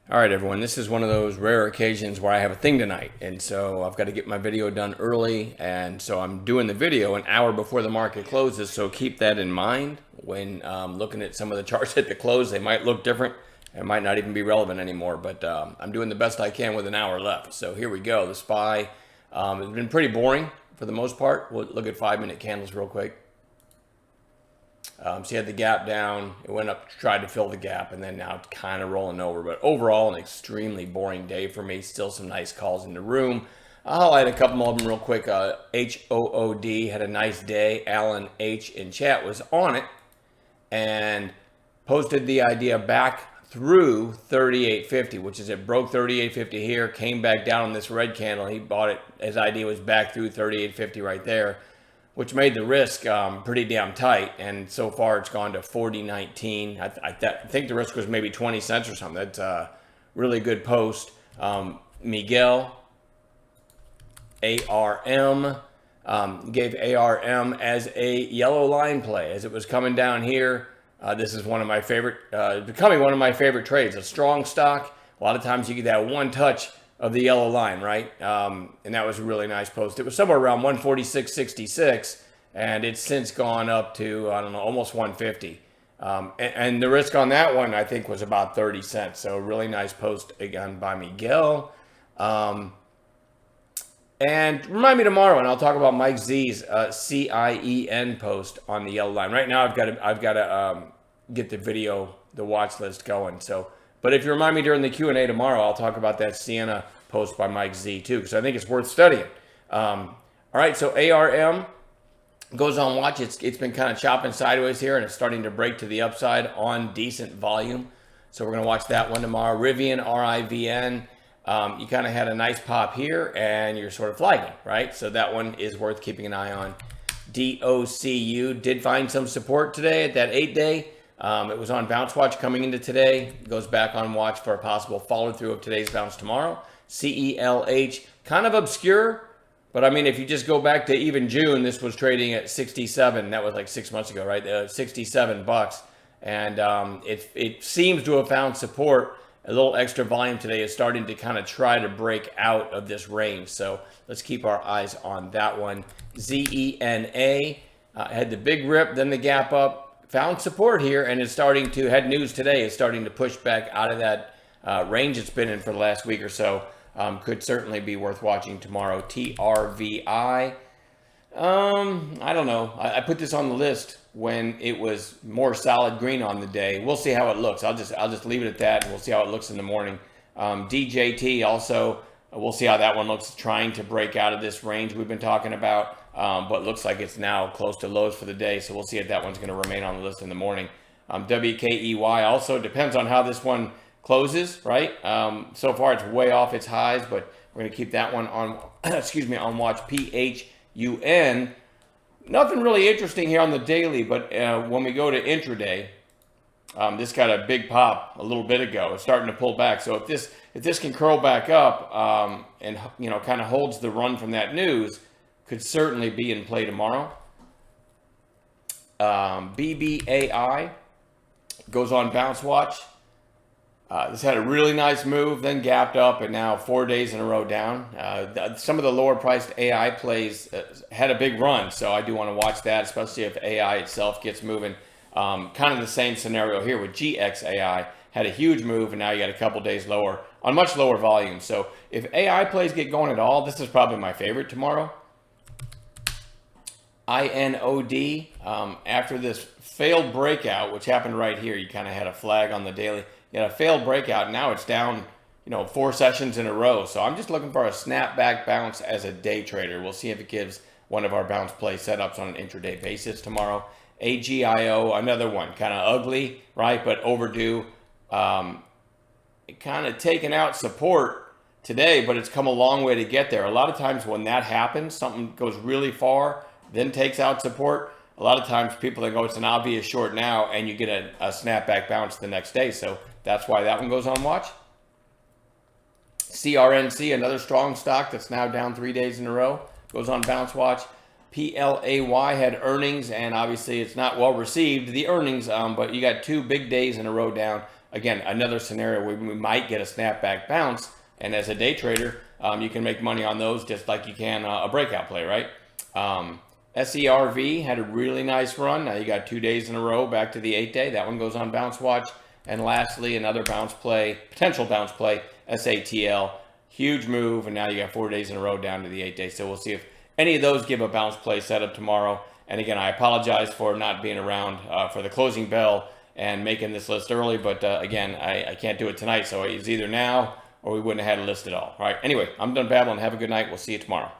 All right, everyone, this is one of those rare occasions where I have a thing tonight. And so I've got to get my video done early. And so I'm doing the video an hour before the market closes. So keep that in mind when looking at some of the charts at the close. They might look different. It might not even be relevant anymore. But I'm doing the best I can with an hour left. So here we go. The SPY has been pretty boring for the most part. We'll look at 5-minute candles real quick. So you had the gap down, it went up, tried to fill the gap, and then now it's kind of rolling over. But overall, an extremely boring day for me. Still some nice calls in the room. I'll highlight a couple of them real quick. HOOD had a nice day. Alan H in chat was on it and posted the idea back through 38.50, which is it broke 38.50 here, came back down on this red candle. He bought it. His idea was back through 38.50 right there, which made the risk pretty damn tight. And so far it's gone to 40.19. I think the risk was maybe 20 cents or something. That's a really good post. Miguel, ARM, gave ARM as a yellow line play as it was coming down here. This is one of my favorite, becoming one of my favorite trades. A strong stock. A lot of times you get that one touch of the yellow line, right? And that was a really nice post. It was somewhere around 146.66, and it's since gone up to, I don't know, almost 150. And the risk on that one, I think, was about 30 cents. So a really nice post again by Miguel. And remind me tomorrow, and I'll talk about Mike Z's CIEN post on the yellow line. Right now, I've got to get the video, the watch list going. So, but if you remind me during the Q&A tomorrow, I'll talk about that Sienna post by Mike Z too, because I think it's worth studying. All right, so ARM goes on watch. It's been kind of chopping sideways here, and it's starting to break to the upside on decent volume. So we're going to watch that one tomorrow. Rivian, RIVN. You kind of had a nice pop here, and you're sort of flagging, right? So that one is worth keeping an eye on. DOCU did find some support today at that 8-day. It was on bounce watch coming into today. It goes back on watch for a possible follow through of today's bounce tomorrow. CELH, kind of obscure, but I mean, if you just go back to even June, this was trading at 67. That was like 6 months ago, right? 67 bucks. And it seems to have found support. A little extra volume today is starting to kind of try to break out of this range. So let's keep our eyes on that one. ZENA had the big rip, then the gap up. Found support here, and it's starting to, had news today, it's starting to push back out of that range it's been in for the last week or so. Could certainly be worth watching tomorrow. TRVI. I don't know. I put this on the list when it was more solid green on the day. We'll see how it looks. I'll just leave it at that, and we'll see how it looks in the morning. DJT also, we'll see how that one looks, trying to break out of this range we've been talking about. But looks like it's now close to lows for the day, so we'll see if that one's going to remain on the list in the morning. WKEY also depends on how this one closes, right? So far it's way off its highs, but we're going to keep that one on, on watch. PHUN. Nothing really interesting here on the daily, but when we go to intraday, this got a big pop a little bit ago. It's starting to pull back. So if this can curl back up and kind of holds the run from that news, could certainly be in play tomorrow. BBAI goes on bounce watch. This had a really nice move, then gapped up, and now 4 days in a row down. Some of the lower priced AI plays had a big run, so I do want to watch that, especially if AI itself gets moving. Kind of the same scenario here with GXAI. Had a huge move, and now you got a couple days lower on much lower volume. So if AI plays get going at all, this is probably my favorite tomorrow. INOD, after this failed breakout, which happened right here, you kind of had a flag on the daily. You had a failed breakout. Now it's down, 4 sessions in a row. So I'm just looking for a snapback bounce as a day trader. We'll see if it gives one of our bounce play setups on an intraday basis tomorrow. AGIO, another one, kind of ugly, right, but overdue. It kind of taken out support today, but it's come a long way to get there. A lot of times when that happens, something goes really far, then takes out support. A lot of times people that go, it's an obvious short now, and you get a snapback bounce the next day. So that's why that one goes on watch. CRNC, another strong stock that's now down 3 days in a row, goes on bounce watch. PLAY had earnings, and obviously it's not well received, the earnings, but you got 2 big days in a row down. again, another scenario where we might get a snapback bounce. And as a day trader, you can make money on those just like you can a breakout play, right? SERV had a really nice run. Now you got 2 days in a row back to the 8-day. That one goes on bounce watch. And lastly, another bounce play, potential bounce play, SATL. Huge move, and now you got 4 days in a row down to the 8-day. So we'll see if any of those give a bounce play setup tomorrow. And again, I apologize for not being around for the closing bell and making this list early. But again, I can't do it tonight. So it's either now or we wouldn't have had a list at all. All right. Anyway, I'm done babbling. Have a good night. We'll see you tomorrow.